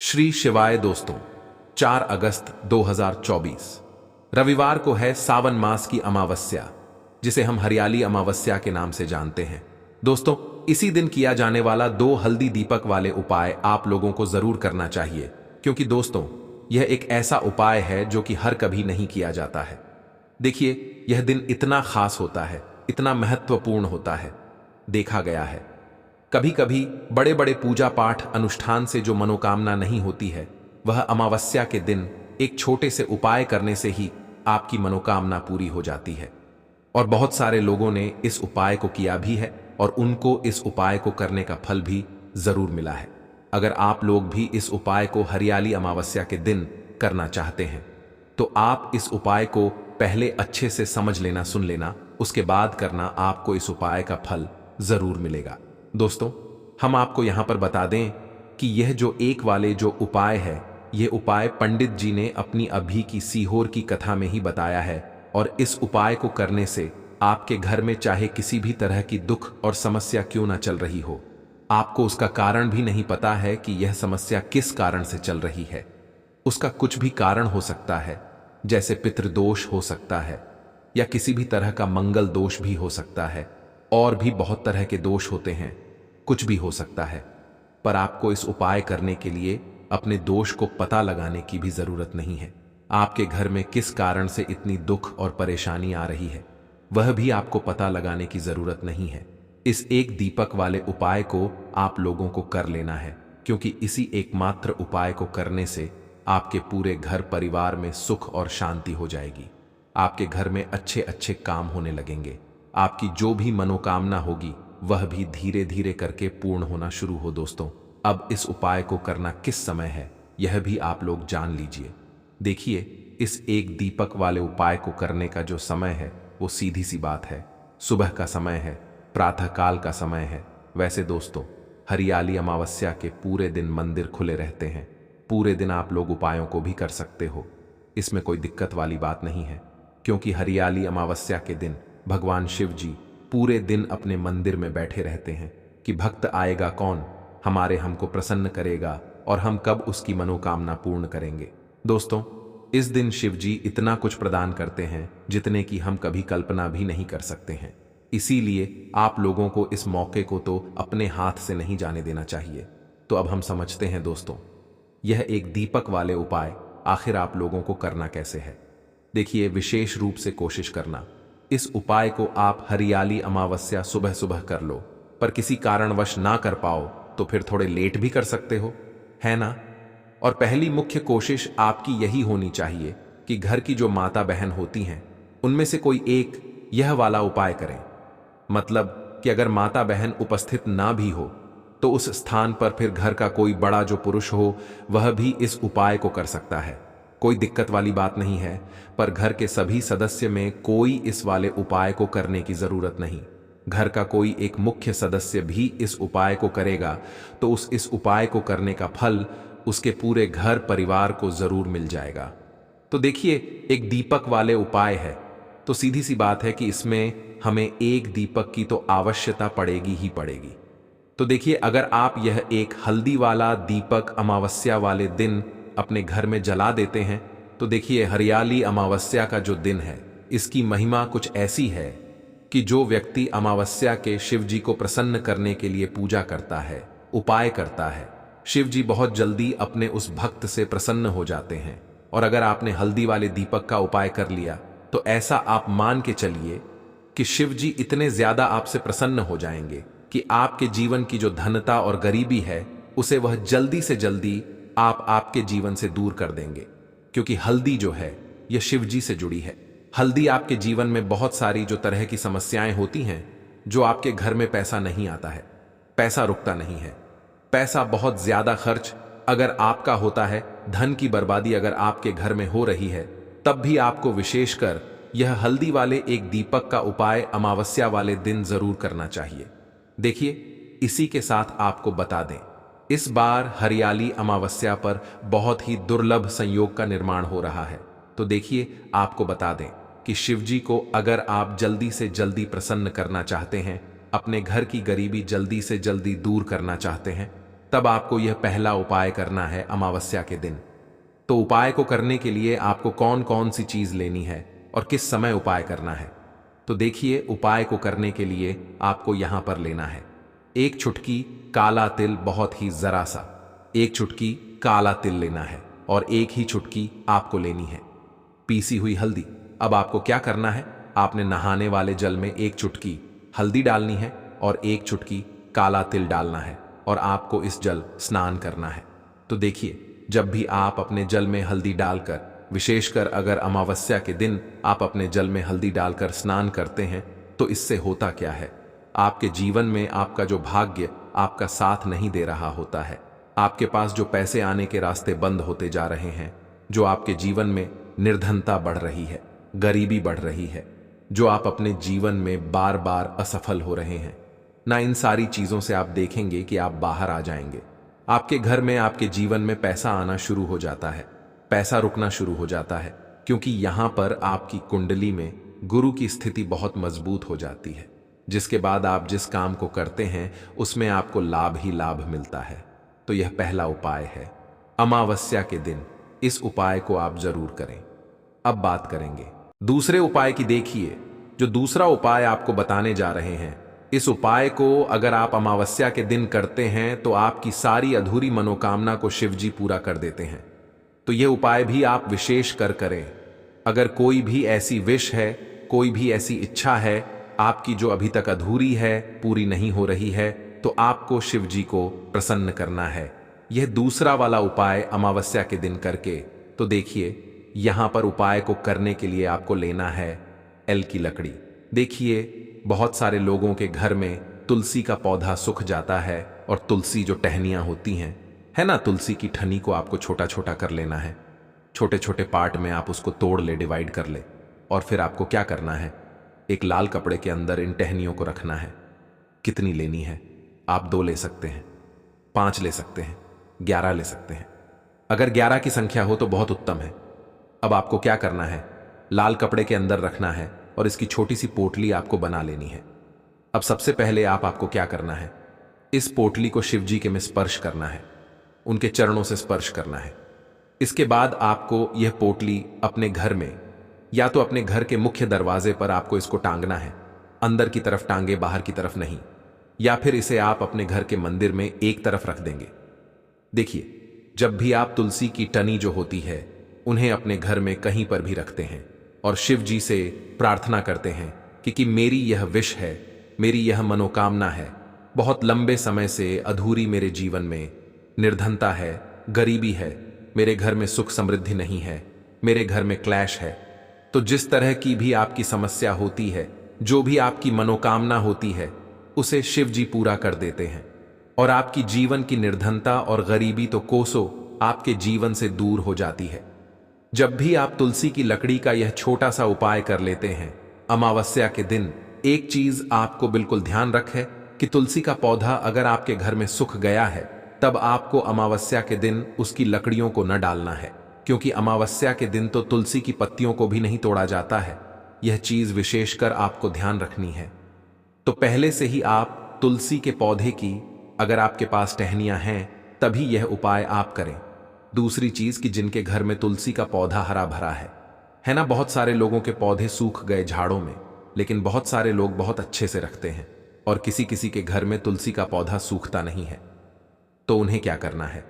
श्री शिवाय दोस्तों, 4 अगस्त 2024 रविवार को है सावन मास की अमावस्या, जिसे हम हरियाली अमावस्या के नाम से जानते हैं। दोस्तों, इसी दिन किया जाने वाला 2 हल्दी दीपक वाले उपाय आप लोगों को जरूर करना चाहिए, क्योंकि दोस्तों यह एक ऐसा उपाय है जो कि हर कभी नहीं किया जाता है। देखिए, यह दिन इतना खास होता है, इतना महत्वपूर्ण होता है। देखा गया है कभी कभी बड़े बड़े पूजा पाठ अनुष्ठान से जो मनोकामना नहीं होती है, वह अमावस्या के दिन एक छोटे से उपाय करने से ही आपकी मनोकामना पूरी हो जाती है। और बहुत सारे लोगों ने इस उपाय को किया भी है और उनको इस उपाय को करने का फल भी जरूर मिला है। अगर आप लोग भी इस उपाय को हरियाली अमावस्या के दिन करना चाहते हैं, तो आप इस उपाय को पहले अच्छे से समझ लेना, सुन लेना, उसके बाद करना। आपको इस उपाय का फल जरूर मिलेगा। दोस्तों, हम आपको यहां पर बता दें कि यह जो एक वाले जो उपाय है, यह उपाय पंडित जी ने अपनी अभी की सीहोर की कथा में ही बताया है। और इस उपाय को करने से आपके घर में चाहे किसी भी तरह की दुख और समस्या क्यों ना चल रही हो, आपको उसका कारण भी नहीं पता है कि यह समस्या किस कारण से चल रही है। उसका कुछ भी कारण हो सकता है, जैसे पितृदोष हो सकता है या किसी भी तरह का मंगल दोष भी हो सकता है, और भी बहुत तरह के दोष होते हैं, कुछ भी हो सकता है। पर आपको इस उपाय करने के लिए अपने दोष को पता लगाने की भी जरूरत नहीं है। आपके घर में किस कारण से इतनी दुख और परेशानी आ रही है, वह भी आपको पता लगाने की जरूरत नहीं है। इस एक दीपक वाले उपाय को आप लोगों को कर लेना है, क्योंकि इसी एकमात्र उपाय को करने से आपके पूरे घर परिवार में सुख और शांति हो जाएगी। आपके घर में अच्छे अच्छे काम होने लगेंगे। आपकी जो भी मनोकामना होगी वह भी धीरे धीरे करके पूर्ण होना शुरू हो। दोस्तों, अब इस उपाय को करना किस समय है, यह भी आप लोग जान लीजिए। देखिए, इस एक दीपक वाले उपाय को करने का जो समय है, वो सीधी सी बात है, सुबह का समय है, प्रातःकाल का समय है। वैसे दोस्तों, हरियाली अमावस्या के पूरे दिन मंदिर खुले रहते हैं। पूरे दिन आप लोग उपायों को भी कर सकते हो, इसमें कोई दिक्कत वाली बात नहीं है, क्योंकि हरियाली अमावस्या के दिन भगवान शिव जी पूरे दिन अपने मंदिर में बैठे रहते हैं कि भक्त आएगा कौन, हमको प्रसन्न करेगा और हम कब उसकी मनोकामना पूर्ण करेंगे। दोस्तों, इस दिन शिव जी इतना कुछ प्रदान करते हैं जितने की हम कभी कल्पना भी नहीं कर सकते हैं। इसीलिए आप लोगों को इस मौके को तो अपने हाथ से नहीं जाने देना चाहिए। तो अब हम समझते हैं दोस्तों, यह एक दीपक वाले उपाय आखिर आप लोगों को करना कैसे है। देखिए, विशेष रूप से कोशिश करना, इस उपाय को आप हरियाली अमावस्या सुबह सुबह कर लो। पर किसी कारणवश ना कर पाओ तो फिर थोड़े लेट भी कर सकते हो, है ना। और पहली मुख्य कोशिश आपकी यही होनी चाहिए कि घर की जो माता बहन होती हैं, उनमें से कोई एक यह वाला उपाय करें। मतलब कि अगर माता बहन उपस्थित ना भी हो, तो उस स्थान पर फिर घर का कोई बड़ा जो पुरुष हो, वह भी इस उपाय को कर सकता है। कोई दिक्कत वाली बात नहीं है, पर घर के सभी सदस्य में कोई इस वाले उपाय को करने की जरूरत नहीं। घर का कोई एक मुख्य सदस्य भी इस उपाय को करेगा तो इस उपाय को करने का फल उसके पूरे घर परिवार को जरूर मिल जाएगा। तो देखिए, एक दीपक वाले उपाय है, तो सीधी सी बात है कि इसमें हमें एक दीपक की तो आवश्यकता पड़ेगी ही पड़ेगी। तो देखिए, अगर आप यह एक हल्दी वाला दीपक अमावस्या वाले दिन अपने घर में जला देते हैं, तो देखिए, हरियाली अमावस्या का जो दिन है, इसकी महिमा कुछ ऐसी है कि जो व्यक्ति अमावस्या के शिव जी को प्रसन्न करने के लिए पूजा करता है, उपाय करता है, शिव जी बहुत जल्दी अपने उस भक्त से प्रसन्न हो जाते हैं। और अगर आपने हल्दी वाले दीपक का उपाय कर लिया, तो ऐसा आप मान के चलिए कि शिव जी इतने ज्यादा आपसे प्रसन्न हो जाएंगे कि आपके जीवन की जो धनता और गरीबी है, उसे वह जल्दी से जल्दी आपके जीवन से दूर कर देंगे। क्योंकि हल्दी जो है, यह शिव जी से जुड़ी है। हल्दी आपके जीवन में बहुत सारी जो तरह की समस्याएं होती हैं, जो आपके घर में पैसा नहीं आता है, पैसा रुकता नहीं है, पैसा बहुत ज्यादा खर्च अगर आपका होता है, धन की बर्बादी अगर आपके घर में हो रही है, तब भी आपको विशेषकर यह हल्दी वाले एक दीपक का उपाय अमावस्या वाले दिन जरूर करना चाहिए। देखिए, इसी के साथ आपको बता दें, इस बार हरियाली अमावस्या पर बहुत ही दुर्लभ संयोग का निर्माण हो रहा है। तो देखिए, आपको बता दें कि शिव जी को अगर आप जल्दी से जल्दी प्रसन्न करना चाहते हैं, अपने घर की गरीबी जल्दी से जल्दी दूर करना चाहते हैं, तब आपको यह पहला उपाय करना है अमावस्या के दिन। तो उपाय को करने के लिए आपको कौन कौन सी चीज लेनी है और किस समय उपाय करना है, तो देखिए, उपाय को करने के लिए आपको यहां पर लेना है 1 चुटकी काला तिल, बहुत ही जरा सा 1 चुटकी काला तिल लेना है, और 1 ही चुटकी आपको लेनी है पीसी हुई हल्दी। अब आपको क्या करना है, आपने नहाने वाले जल में 1 चुटकी हल्दी डालनी है और 1 चुटकी काला तिल डालना है, और आपको इस जल स्नान करना है। तो देखिए, जब भी आप अपने जल में हल्दी डालकर, विशेषकर अगर अमावस्या के दिन आप अपने जल में हल्दी डालकर स्नान करते हैं, तो इससे होता क्या है, आपके जीवन में आपका जो भाग्य आपका साथ नहीं दे रहा होता है, आपके पास जो पैसे आने के रास्ते बंद होते जा रहे हैं, जो आपके जीवन में निर्धनता बढ़ रही है, गरीबी बढ़ रही है, जो आप अपने जीवन में बार बार असफल हो रहे हैं ना, इन सारी चीजों से आप देखेंगे कि आप बाहर आ जाएंगे। आपके घर में, आपके जीवन में पैसा आना शुरू हो जाता है, पैसा रुकना शुरू हो जाता है, क्योंकि यहां पर आपकी कुंडली में गुरु की स्थिति बहुत मजबूत हो जाती है, जिसके बाद आप जिस काम को करते हैं उसमें आपको लाभ ही लाभ मिलता है। तो यह पहला उपाय है अमावस्या के दिन, इस उपाय को आप जरूर करें। अब बात करेंगे दूसरे उपाय की। देखिए, जो दूसरा उपाय आपको बताने जा रहे हैं, इस उपाय को अगर आप अमावस्या के दिन करते हैं तो आपकी सारी अधूरी मनोकामना को शिवजी पूरा कर देते हैं। तो यह उपाय भी आप विशेष कर करें। अगर कोई भी ऐसी विश है, कोई भी ऐसी इच्छा है आपकी जो अभी तक अधूरी है, पूरी नहीं हो रही है, तो आपको शिवजी को प्रसन्न करना है, यह दूसरा वाला उपाय अमावस्या के दिन करके। तो देखिए, यहां पर उपाय को करने के लिए आपको लेना है एल की लकड़ी। देखिए, बहुत सारे लोगों के घर में तुलसी का पौधा सूख जाता है, और तुलसी जो टहनियां होती हैं, है ना, तुलसी की ठनी को आपको छोटा छोटा कर लेना है, छोटे छोटे पार्ट में आप उसको तोड़ ले, डिवाइड कर ले, और फिर आपको क्या करना है, एक लाल कपड़े के अंदर इन टहनियों को रखना है। कितनी लेनी है, आप 2 ले सकते हैं, 5 ले सकते हैं, 11 ले सकते हैं। अगर 11 की संख्या हो तो बहुत उत्तम है। अब आपको क्या करना है, लाल कपड़े के अंदर रखना है और इसकी छोटी सी पोटली आपको बना लेनी है। अब सबसे पहले आपको क्या करना है, इस पोटली को शिवजी के में स्पर्श करना है, उनके चरणों से स्पर्श करना है। इसके बाद आपको यह पोटली अपने घर में, या तो अपने घर के मुख्य दरवाजे पर आपको इसको टांगना है, अंदर की तरफ टांगे, बाहर की तरफ नहीं, या फिर इसे आप अपने घर के मंदिर में एक तरफ रख देंगे। देखिए, जब भी आप तुलसी की टनी जो होती है उन्हें अपने घर में कहीं पर भी रखते हैं और शिव जी से प्रार्थना करते हैं कि मेरी यह विश है, मेरी यह मनोकामना है, बहुत लंबे समय से अधूरी मेरे जीवन में निर्धनता है, गरीबी है, मेरे घर में सुख समृद्धि नहीं है, मेरे घर में क्लैश है। तो जिस तरह की भी आपकी समस्या होती है, जो भी आपकी मनोकामना होती है, उसे शिव जी पूरा कर देते हैं, और आपकी जीवन की निर्धनता और गरीबी तो कोसों आपके जीवन से दूर हो जाती है। जब भी आप तुलसी की लकड़ी का यह छोटा सा उपाय कर लेते हैं अमावस्या के दिन, एक चीज आपको बिल्कुल ध्यान रखे कि तुलसी का पौधा अगर आपके घर में सूख गया है, तब आपको अमावस्या के दिन उसकी लकड़ियों को न डालना है, क्योंकि अमावस्या के दिन तो तुलसी की पत्तियों को भी नहीं तोड़ा जाता है। यह चीज विशेषकर आपको ध्यान रखनी है। तो पहले से ही आप तुलसी के पौधे की, अगर आपके पास टहनियां हैं, तभी यह उपाय आप करें। दूसरी चीज कि जिनके घर में तुलसी का पौधा हरा भरा है ना, बहुत सारे लोगों के पौधे सूख गए झाड़ों में, लेकिन बहुत सारे लोग बहुत अच्छे से रखते हैं, और किसी किसी के घर में तुलसी का पौधा सूखता नहीं है। तो उन्हें क्या करना है,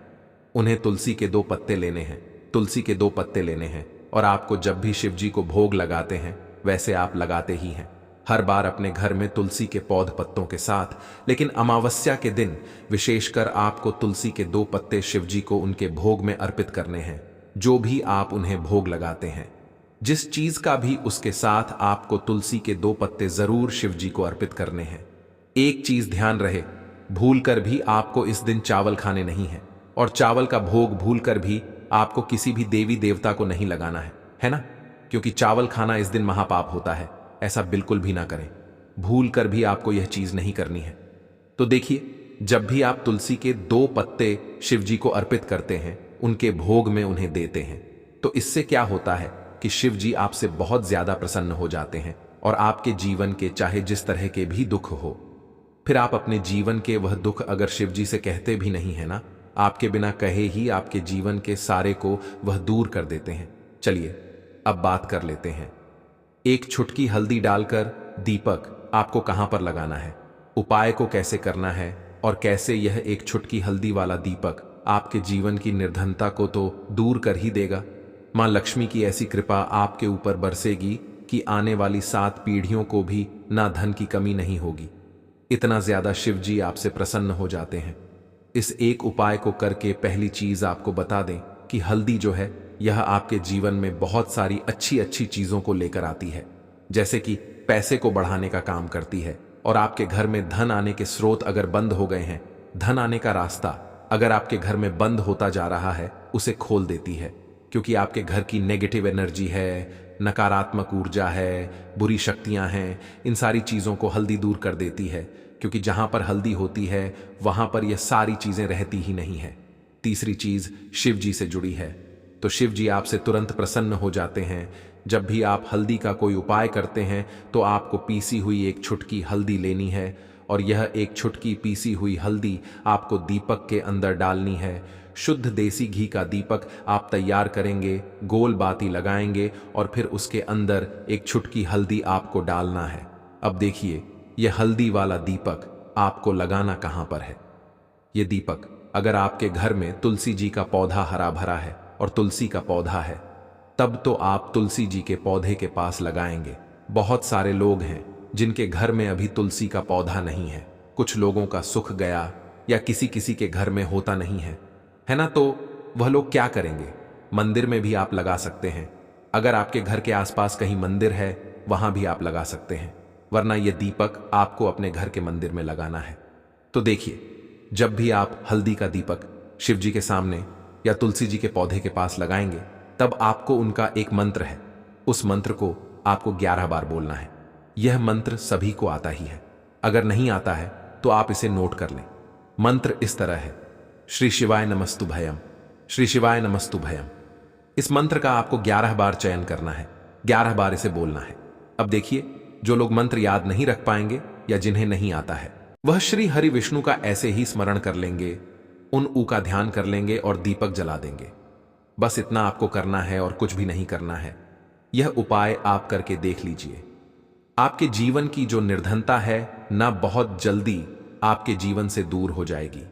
उन्हें तुलसी के 2 पत्ते लेने हैं, तुलसी के 2 पत्ते लेने हैं, और आपको जब भी शिव जी को भोग लगाते हैं वैसे आप लगाते ही हैं हर बार अपने घर में तुलसी के पौध पत्तों के साथ। लेकिन अमावस्या के दिन विशेषकर आपको तुलसी के 2 पत्ते शिवजी को उनके भोग में अर्पित करने हैं। जो भी आप उन्हें भोग लगाते हैं, जिस चीज का भी, उसके साथ आपको तुलसी के 2 पत्ते जरूर शिवजी को अर्पित करने हैं। एक चीज ध्यान रहे, भूल कर भी आपको इस दिन चावल खाने नहीं है, और चावल का भोग भूल कर भी आपको किसी भी देवी देवता को नहीं लगाना है ना, क्योंकि चावल खाना इस दिन महापाप होता है। ऐसा बिल्कुल भी ना करें, भूल कर भी आपको यह चीज नहीं करनी है। तो देखिए, जब भी आप तुलसी के 2 पत्ते शिवजी को अर्पित करते हैं, उनके भोग में उन्हें देते हैं, तो इससे क्या होता है कि शिवजी आपसे बहुत ज्यादा प्रसन्न हो जाते हैं, और आपके जीवन के चाहे जिस तरह के भी दुख हो, फिर आप अपने जीवन के वह दुख अगर शिव जी से कहते भी नहीं है ना, आपके बिना कहे ही आपके जीवन के सारे को वह दूर कर देते हैं। चलिए अब बात कर लेते हैं। एक छुटकी हल्दी डालकर दीपक आपको कहां पर लगाना है, उपाय को कैसे करना है और कैसे यह एक छुटकी हल्दी वाला दीपक आपके जीवन की निर्धनता को तो दूर कर ही देगा। मां लक्ष्मी की ऐसी कृपा आपके ऊपर बरसेगी कि आने वाली 7 पीढ़ियों को भी ना धन की कमी नहीं होगी। इतना ज्यादा शिव जी आपसे प्रसन्न हो जाते हैं। इस एक उपाय को करके पहली चीज आपको बता दें कि हल्दी जो है यह आपके जीवन में बहुत सारी अच्छी अच्छी चीजों को लेकर आती है, जैसे कि पैसे को बढ़ाने का काम करती है और आपके घर में धन आने के स्रोत अगर बंद हो गए हैं, धन आने का रास्ता अगर आपके घर में बंद होता जा रहा है, उसे खोल देती है। क्योंकि आपके घर की नेगेटिव एनर्जी है, नकारात्मक ऊर्जा है, बुरी शक्तियां हैं, इन सारी चीजों को हल्दी दूर कर देती है। क्योंकि जहां पर हल्दी होती है वहां पर यह सारी चीजें रहती ही नहीं है। तीसरी चीज शिव जी से जुड़ी है, तो शिव जी आपसे तुरंत प्रसन्न हो जाते हैं। जब भी आप हल्दी का कोई उपाय करते हैं तो आपको पीसी हुई एक छुटकी हल्दी लेनी है और यह एक छुटकी पीसी हुई हल्दी आपको दीपक के अंदर डालनी है। शुद्ध देसी घी का दीपक आप तैयार करेंगे, गोल बाती लगाएंगे और फिर उसके अंदर एक छुटकी हल्दी आपको डालना है। अब देखिए, यह हल्दी वाला दीपक आपको लगाना कहां पर है। यह दीपक अगर आपके घर में तुलसी जी का पौधा हरा भरा है और तुलसी का पौधा है, तब तो आप तुलसी जी के पौधे के पास लगाएंगे। बहुत सारे लोग हैं जिनके घर में अभी तुलसी का पौधा नहीं है। कुछ लोगों का सुख गया या किसी किसी के घर में होता नहीं है ना, तो वह लोग क्या करेंगे, मंदिर में भी आप लगा सकते हैं। अगर आपके घर के आसपास कहीं मंदिर है वहां भी आप लगा सकते हैं, वरना यह दीपक आपको अपने घर के मंदिर में लगाना है। तो देखिए, जब भी आप हल्दी का दीपक शिव जी के सामने या तुलसी जी के पौधे के पास लगाएंगे, तब आपको उनका एक मंत्र है, उस मंत्र को आपको 11 बार बोलना है। यह मंत्र सभी को आता ही है, अगर नहीं आता है तो आप इसे नोट कर लें। मंत्र इस तरह है, श्री शिवाय नमस्तु भयम, श्री शिवाय नमस्तु भयम। इस मंत्र का आपको 11 बार चयन करना है, 11 बार इसे बोलना है। अब देखिए, जो लोग मंत्र याद नहीं रख पाएंगे या जिन्हें नहीं आता है, वह श्री हरि विष्णु का ऐसे ही स्मरण कर लेंगे, उन ऊ का ध्यान कर लेंगे और दीपक जला देंगे। बस इतना आपको करना है और कुछ भी नहीं करना है। यह उपाय आप करके देख लीजिए, आपके जीवन की जो निर्धनता है ना, बहुत जल्दी आपके जीवन से दूर हो जाएगी।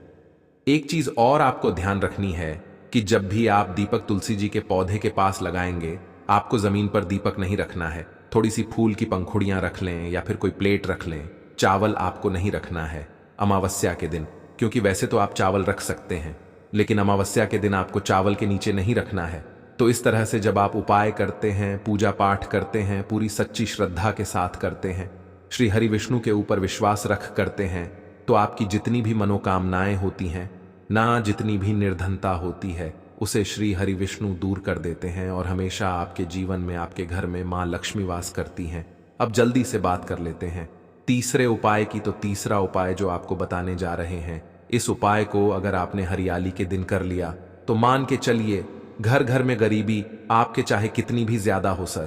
एक चीज और आपको ध्यान रखनी है कि जब भी आप दीपक तुलसी जी के पौधे के पास लगाएंगे, आपको जमीन पर दीपक नहीं रखना है। थोड़ी सी फूल की पंखुड़ियां रख लें या फिर कोई प्लेट रख लें। चावल आपको नहीं रखना है अमावस्या के दिन, क्योंकि वैसे तो आप चावल रख सकते हैं, लेकिन अमावस्या के दिन आपको चावल के नीचे नहीं रखना है। तो इस तरह से जब आप उपाय करते हैं, पूजा पाठ करते हैं, पूरी सच्ची श्रद्धा के साथ करते हैं, श्री हरि विष्णु के ऊपर विश्वास रख करते हैं, तो आपकी जितनी भी मनोकामनाएं होती हैं ना, जितनी भी निर्धनता होती है, उसे श्री हरि विष्णु दूर कर देते हैं और हमेशा आपके जीवन में, आपके घर में मां लक्ष्मी वास करती हैं। अब जल्दी से बात कर लेते हैं तीसरे उपाय की। तो तीसरा उपाय जो आपको बताने जा रहे हैं, इस उपाय को अगर आपने हरियाली के दिन कर लिया तो मान के चलिए, घर घर में गरीबी आपके चाहे कितनी भी ज्यादा हो सर,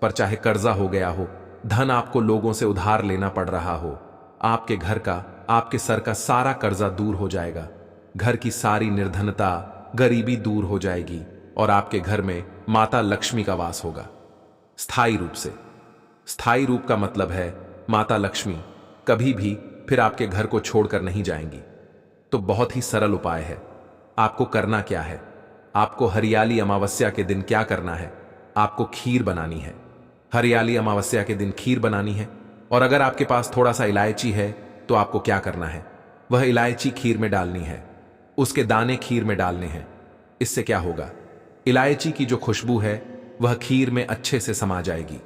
पर चाहे कर्जा हो गया हो, धन आपको लोगों से उधार लेना पड़ रहा हो, आपके घर का, आपके सर का सारा कर्जा दूर हो जाएगा। घर की सारी निर्धनता, गरीबी दूर हो जाएगी और आपके घर में माता लक्ष्मी का वास होगा, स्थायी रूप से। स्थायी रूप का मतलब है माता लक्ष्मी कभी भी फिर आपके घर को छोड़कर नहीं जाएंगी। तो बहुत ही सरल उपाय है। आपको करना क्या है, आपको हरियाली अमावस्या के दिन क्या करना है, आपको खीर बनानी है। हरियाली अमावस्या के दिन खीर बनानी है, और अगर आपके पास थोड़ा सा इलायची है तो आपको क्या करना है, वह इलायची खीर में डालनी है, उसके दाने खीर में डालने हैं। इससे क्या होगा, इलायची की जो खुशबू है वह खीर में अच्छे से समा जाएगी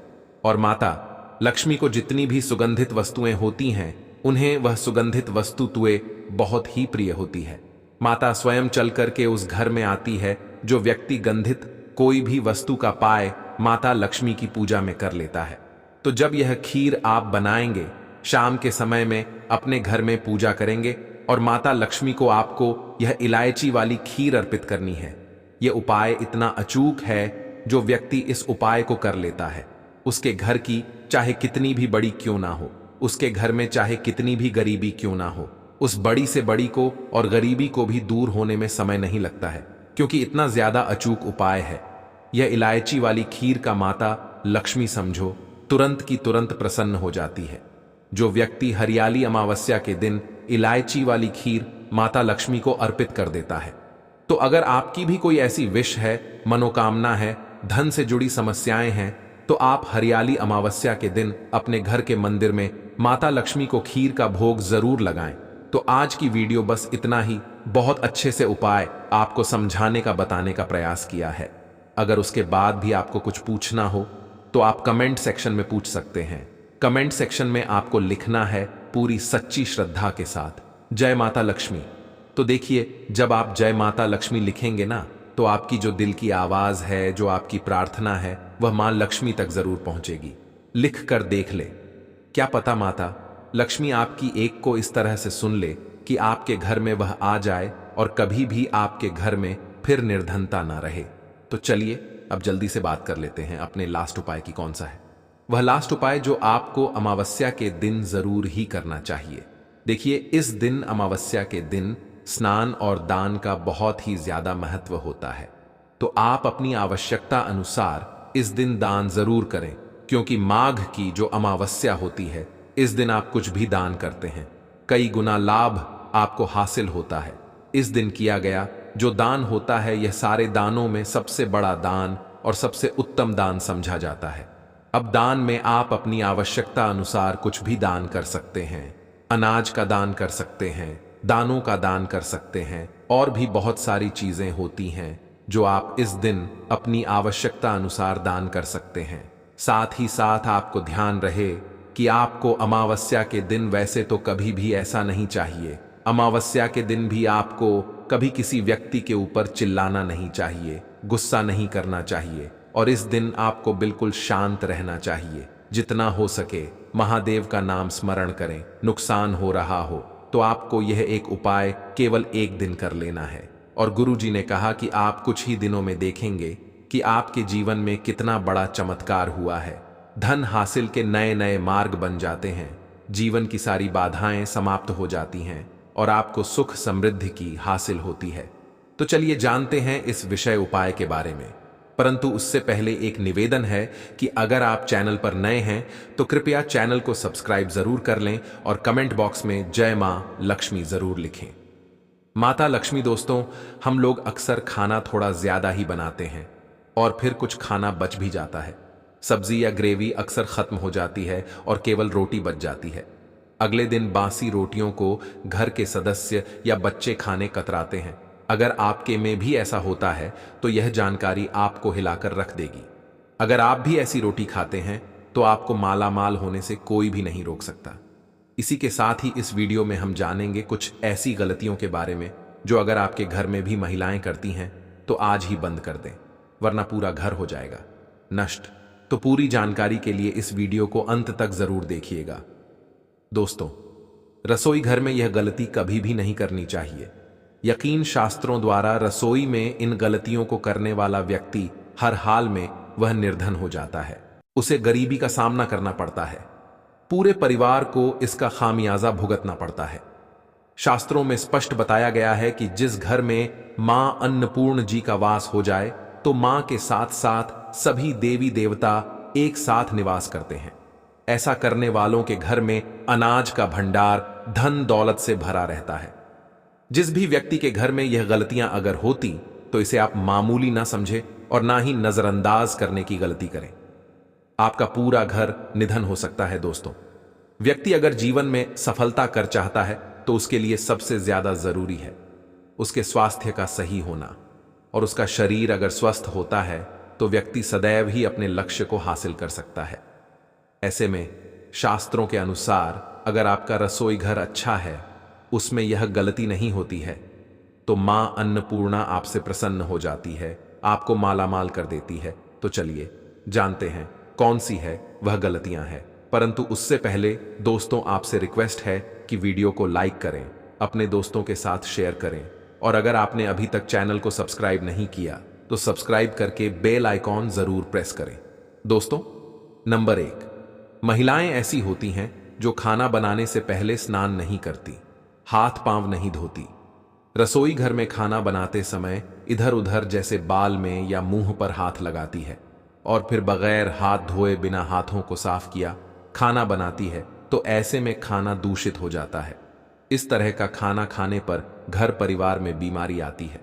और माता लक्ष्मी को जितनी भी सुगंधित वस्तुएं होती हैं, उन्हें वह सुगंधित वस्तुएं बहुत ही प्रिय होती है। माता स्वयं चल करके उस घर में आती है, जो व्यक्ति गंधित कोई भी वस्तु का पाए माता लक्ष्मी की पूजा में कर लेता है। तो जब यह खीर आप बनाएंगे, शाम के समय में अपने घर में पूजा करेंगे और माता लक्ष्मी को आपको यह इलायची वाली खीर अर्पित करनी है। यह उपाय इतना अचूक है, जो व्यक्ति इस उपाय को कर लेता है, उसके घर की चाहे कितनी भी बड़ी क्यों ना हो, उसके घर में चाहे कितनी भी गरीबी क्यों ना हो, उस बड़ी से बड़ी को और गरीबी को भी दूर होने में समय नहीं लगता है, क्योंकि इतना ज्यादा अचूक उपाय है। यह इलायची वाली खीर का माता लक्ष्मी समझो तुरंत की तुरंत प्रसन्न हो जाती है। जो व्यक्ति हरियाली अमावस्या के दिन इलायची वाली खीर माता लक्ष्मी को अर्पित कर देता है, तो अगर आपकी भी कोई ऐसी विश है, मनोकामना है, धन से जुड़ी समस्याएं हैं, तो आप हरियाली अमावस्या के दिन अपने घर के मंदिर में माता लक्ष्मी को खीर का भोग जरूर लगाएं। तो आज की वीडियो बस इतना ही, बहुत अच्छे से उपाय आपको समझाने का बताने का प्रयास किया है। अगर उसके बाद भी आपको कुछ पूछना हो तो आप कमेंट सेक्शन में पूछ सकते हैं। कमेंट सेक्शन में आपको लिखना है पूरी सच्ची श्रद्धा के साथ, जय माता लक्ष्मी। तो देखिए, जब आप जय माता लक्ष्मी लिखेंगे ना, तो आपकी जो दिल की आवाज है, जो आपकी प्रार्थना है, वह मां लक्ष्मी तक जरूर पहुंचेगी। लिख कर देख ले, क्या पता माता लक्ष्मी आपकी एक को इस तरह से सुन ले कि आपके घर में वह आ जाए और कभी भी आपके घर में फिर निर्धनता ना रहे। तो चलिए अब जल्दी से बात कर लेते हैं अपने लास्ट उपाय की। कौन सा है वह लास्ट उपाय जो आपको अमावस्या के दिन जरूर ही करना चाहिए? देखिए, इस दिन अमावस्या के दिन स्नान और दान का बहुत ही ज्यादा महत्व होता है। तो आप अपनी आवश्यकता अनुसार इस दिन दान जरूर करें, क्योंकि माघ की जो अमावस्या होती है, इस दिन आप कुछ भी दान करते हैं, कई गुना लाभ आपको हासिल होता है। इस दिन किया गया जो दान होता है, यह सारे दानों में सबसे बड़ा दान और सबसे उत्तम दान समझा जाता है। अब दान में आप अपनी आवश्यकता अनुसार कुछ भी दान कर सकते हैं। अनाज का दान कर सकते हैं, दानों का दान कर सकते हैं, और भी बहुत सारी चीजें होती हैं जो आप इस दिन अपनी आवश्यकता अनुसार दान कर सकते हैं। साथ ही साथ आपको ध्यान रहे कि आपको अमावस्या के दिन वैसे तो कभी भी ऐसा नहीं चाहिए। अमावस्या के दिन भी आपको कभी किसी व्यक्ति के ऊपर चिल्लाना नहीं चाहिए, गुस्सा नहीं करना चाहिए, और इस दिन आपको बिल्कुल शांत रहना चाहिए। जितना हो सके महादेव का नाम स्मरण करें। नुकसान हो रहा हो तो आपको यह एक उपाय केवल एक दिन कर लेना है, और गुरुजी ने कहा कि आप कुछ ही दिनों में देखेंगे कि आपके जीवन में कितना बड़ा चमत्कार हुआ है। धन हासिल के नए नए मार्ग बन जाते हैं, जीवन की सारी बाधाएं समाप्त हो जाती हैं और आपको सुख समृद्धि की हासिल होती है। तो चलिए जानते हैं इस विषय उपाय के बारे में, परंतु उससे पहले एक निवेदन है कि अगर आप चैनल पर नए हैं तो कृपया चैनल को सब्सक्राइब जरूर कर लें और कमेंट बॉक्स में जय मां लक्ष्मी जरूर लिखें। माता लक्ष्मी दोस्तों, हम लोग अक्सर खाना थोड़ा ज्यादा ही बनाते हैं और फिर कुछ खाना बच भी जाता है। सब्जी या ग्रेवी अक्सर खत्म हो जाती है और केवल रोटी बच जाती है। अगले दिन बासी रोटियों को घर के सदस्य या बच्चे खाने कतराते हैं। अगर आपके में भी ऐसा होता है तो यह जानकारी आपको हिलाकर रख देगी। अगर आप भी ऐसी रोटी खाते हैं तो आपको माला माल होने से कोई भी नहीं रोक सकता। इसी के साथ ही इस वीडियो में हम जानेंगे कुछ ऐसी गलतियों के बारे में जो अगर आपके घर में भी महिलाएं करती हैं तो आज ही बंद कर दें, वरना पूरा घर हो जाएगा नष्ट। तो पूरी जानकारी के लिए इस वीडियो को अंत तक जरूर देखिएगा। दोस्तों, रसोई घर में यह गलती कभी भी नहीं करनी चाहिए। यकीन शास्त्रों द्वारा रसोई में इन गलतियों को करने वाला व्यक्ति हर हाल में वह निर्धन हो जाता है, उसे गरीबी का सामना करना पड़ता है, पूरे परिवार को इसका खामियाजा भुगतना पड़ता है। शास्त्रों में स्पष्ट बताया गया है कि जिस घर में मां अन्नपूर्ण जी का वास हो जाए तो मां के साथ साथ सभी देवी देवता एक साथ निवास करते हैं। ऐसा करने वालों के घर में अनाज का भंडार धन दौलत से भरा रहता है। जिस भी व्यक्ति के घर में यह गलतियां अगर होती तो इसे आप मामूली ना समझे और ना ही नजरअंदाज करने की गलती करें। आपका पूरा घर निधन हो सकता है। दोस्तों, व्यक्ति अगर जीवन में सफलता कर चाहता है तो उसके लिए सबसे ज्यादा जरूरी है उसके स्वास्थ्य का सही होना, और उसका शरीर अगर स्वस्थ होता है तो व्यक्ति सदैव ही अपने लक्ष्य को हासिल कर सकता है। ऐसे में शास्त्रों के अनुसार अगर आपका रसोई घर अच्छा है, उसमें यह गलती नहीं होती है, तो मां अन्नपूर्णा आपसे प्रसन्न हो जाती है, आपको मालामाल कर देती है। तो चलिए जानते हैं कौन सी है वह गलतियां हैं। परंतु उससे पहले दोस्तों, आपसे रिक्वेस्ट है कि वीडियो को लाइक करें, अपने दोस्तों के साथ शेयर करें, और अगर आपने अभी तक चैनल को सब्सक्राइब नहीं किया तो सब्सक्राइब करके बेल आइकॉन जरूर प्रेस करें। दोस्तों, नंबर 1, महिलाएं ऐसी होती हैं जो खाना बनाने से पहले स्नान नहीं करती, हाथ पांव नहीं धोती, रसोई घर में खाना बनाते समय इधर उधर जैसे बाल में या मुंह पर हाथ लगाती है और फिर बगैर हाथ धोए बिना हाथों को साफ किया खाना बनाती है, तो ऐसे में खाना दूषित हो जाता है। इस तरह का खाना खाने पर घर परिवार में बीमारी आती है।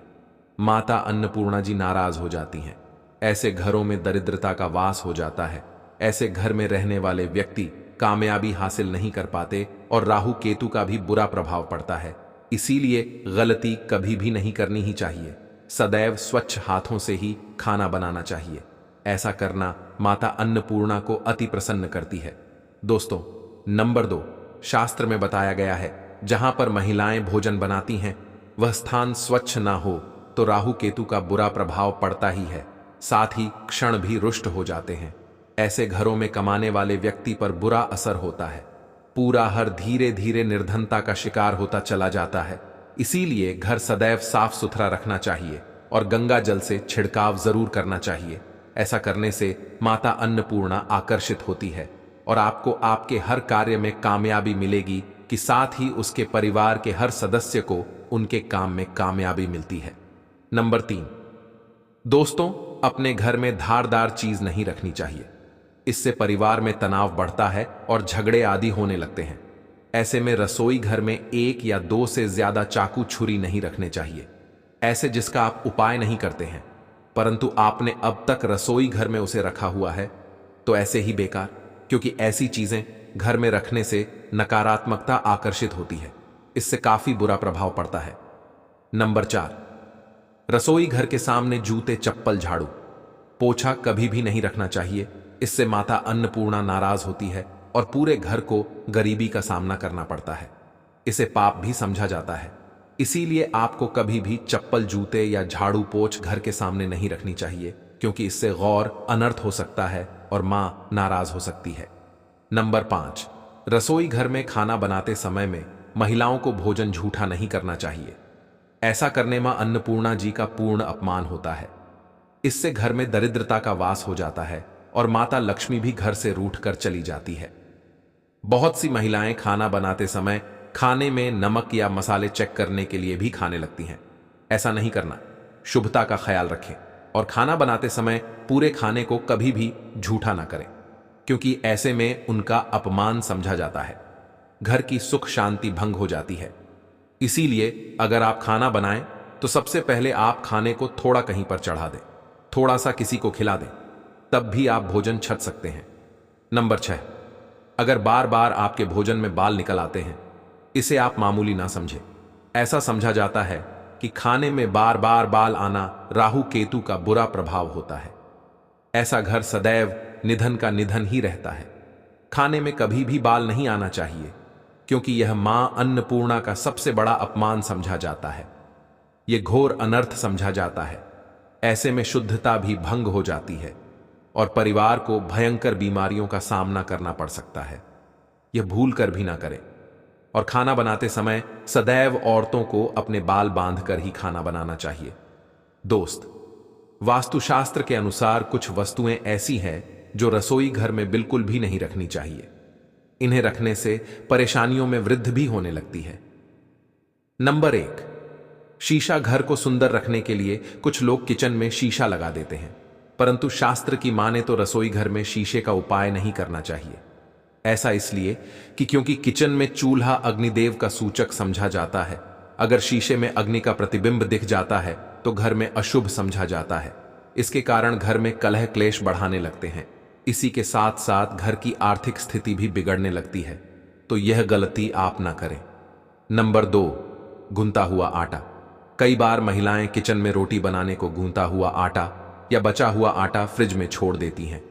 माता अन्नपूर्णा जी नाराज हो जाती हैं। ऐसे घरों में दरिद्रता का वास हो जाता है। ऐसे घर में रहने वाले व्यक्ति कामयाबी हासिल नहीं कर पाते और राहु केतु का भी बुरा प्रभाव पड़ता है। इसीलिए गलती कभी भी नहीं करनी ही चाहिए। सदैव स्वच्छ हाथों से ही खाना बनाना चाहिए। ऐसा करना माता अन्नपूर्णा को अति प्रसन्न करती है। दोस्तों, नंबर 2, शास्त्र में बताया गया है जहां पर महिलाएं भोजन बनाती हैं वह स्थान स्वच्छ ना हो तो राहु केतु का बुरा प्रभाव पड़ता ही है, साथ ही क्षण भी रुष्ट हो जाते हैं। ऐसे घरों में कमाने वाले व्यक्ति पर बुरा असर होता है। पूरा हर धीरे धीरे निर्धनता का शिकार होता चला जाता है। इसीलिए घर सदैव साफ सुथरा रखना चाहिए और गंगा जल से छिड़काव जरूर करना चाहिए। ऐसा करने से माता अन्नपूर्णा आकर्षित होती है और आपको आपके हर कार्य में कामयाबी मिलेगी कि साथ ही उसके परिवार के हर सदस्य को उनके काम में कामयाबी मिलती है। नंबर 3, दोस्तों, अपने घर में धारदार चीज नहीं रखनी चाहिए। इससे परिवार में तनाव बढ़ता है और झगड़े आदि होने लगते हैं। ऐसे में रसोई घर में 1 या 2 से ज्यादा चाकू छुरी नहीं रखने चाहिए। ऐसे जिसका आप उपाय नहीं करते हैं परंतु आपने अब तक रसोई घर में उसे रखा हुआ है, तो ऐसे ही बेकार, क्योंकि ऐसी चीजें घर में रखने से नकारात्मकता आकर्षित होती है। इससे काफी बुरा प्रभाव पड़ता है। नंबर 4, रसोई घर के सामने जूते, चप्पल, झाड़ू, पोछा कभी भी नहीं रखना चाहिए। इससे माता अन्नपूर्णा नाराज होती है और पूरे घर को गरीबी का सामना करना पड़ता है। इसे पाप भी समझा जाता है। इसीलिए आपको कभी भी चप्पल, जूते या झाड़ू पोछ घर के सामने नहीं रखनी चाहिए, क्योंकि इससे गौर अनर्थ हो सकता है और मां नाराज हो सकती है। नंबर 5, रसोई घर में खाना बनाते समय में महिलाओं को भोजन झूठा नहीं करना चाहिए। ऐसा करने मां अन्नपूर्णा जी का पूर्ण अपमान होता है। इससे घर में दरिद्रता का वास हो जाता है और माता लक्ष्मी भी घर से रूठ कर चली जाती है। बहुत सी महिलाएं खाना बनाते समय खाने में नमक या मसाले चेक करने के लिए भी खाने लगती हैं। ऐसा नहीं करना। शुभता का ख्याल रखें और खाना बनाते समय पूरे खाने को कभी भी झूठा ना करें, क्योंकि ऐसे में उनका अपमान समझा जाता है। घर की सुख शांति भंग हो जाती है। इसीलिए अगर आप खाना बनाएं तो सबसे पहले आप खाने को थोड़ा कहीं पर चढ़ा दें, थोड़ा सा किसी को खिला दें, तब भी आप भोजन छक सकते हैं। नंबर 6, अगर बार बार आपके भोजन में बाल निकल आते हैं, इसे आप मामूली ना समझें। ऐसा समझा जाता है कि खाने में बार बार बाल आना राहु केतु का बुरा प्रभाव होता है। ऐसा घर सदैव निधन का निधन ही रहता है। खाने में कभी भी बाल नहीं आना चाहिए, क्योंकि यह मां अन्नपूर्णा का सबसे बड़ा अपमान समझा जाता है। यह घोर अनर्थ समझा जाता है। ऐसे में शुद्धता भी भंग हो जाती है और परिवार को भयंकर बीमारियों का सामना करना पड़ सकता है। यह भूल कर भी ना करें। और खाना बनाते समय सदैव औरतों को अपने बाल बांधकर ही खाना बनाना चाहिए। दोस्त, वास्तुशास्त्र के अनुसार कुछ वस्तुएं ऐसी हैं जो रसोई घर में बिल्कुल भी नहीं रखनी चाहिए। इन्हें रखने से परेशानियों में वृद्धि भी होने लगती है। नंबर 1, शीशा। घर को सुंदर रखने के लिए कुछ लोग किचन में शीशा लगा देते हैं, परंतु शास्त्र की माने तो रसोई घर में शीशे का उपाय नहीं करना चाहिए। ऐसा इसलिए कि क्योंकि किचन में चूल्हा अग्निदेव का सूचक समझा जाता है। अगर शीशे में अग्नि का प्रतिबिंब दिख जाता है तो घर में अशुभ समझा जाता है। इसके कारण घर में कलह क्लेश बढ़ाने लगते हैं। इसी के साथ साथ घर की आर्थिक स्थिति भी बिगड़ने लगती है, तो यह गलती आप ना करें। नंबर 2, गूंथा हुआ आटा। कई बार महिलाएं किचन में रोटी बनाने को गूंथा हुआ आटा या बचा हुआ आटा फ्रिज में छोड़ देती हैं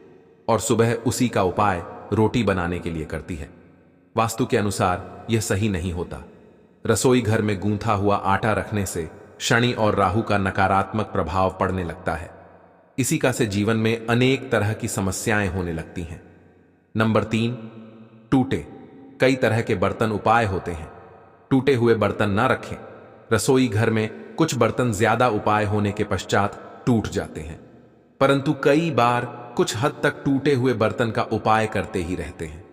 और सुबह उसी का उपाय रोटी बनाने के लिए करती है। वास्तु के अनुसार यह सही नहीं होता। रसोई घर में गूंथा हुआ आटा रखने से शनि और राहु का नकारात्मक प्रभाव पड़ने लगता है। इसी का से जीवन में अनेक तरह की समस्याएं होने लगती हैं। नंबर 3, टूटे। कई तरह के बर्तन उपाय होते हैं। टूटे हुए बर्तन ना रखें। रसोई घर में कुछ बर्तन ज्यादा उपाय होने के पश्चात टूट जाते हैं, परंतु कई बार कुछ हद तक टूटे हुए बर्तन का उपाय करते ही रहते हैं।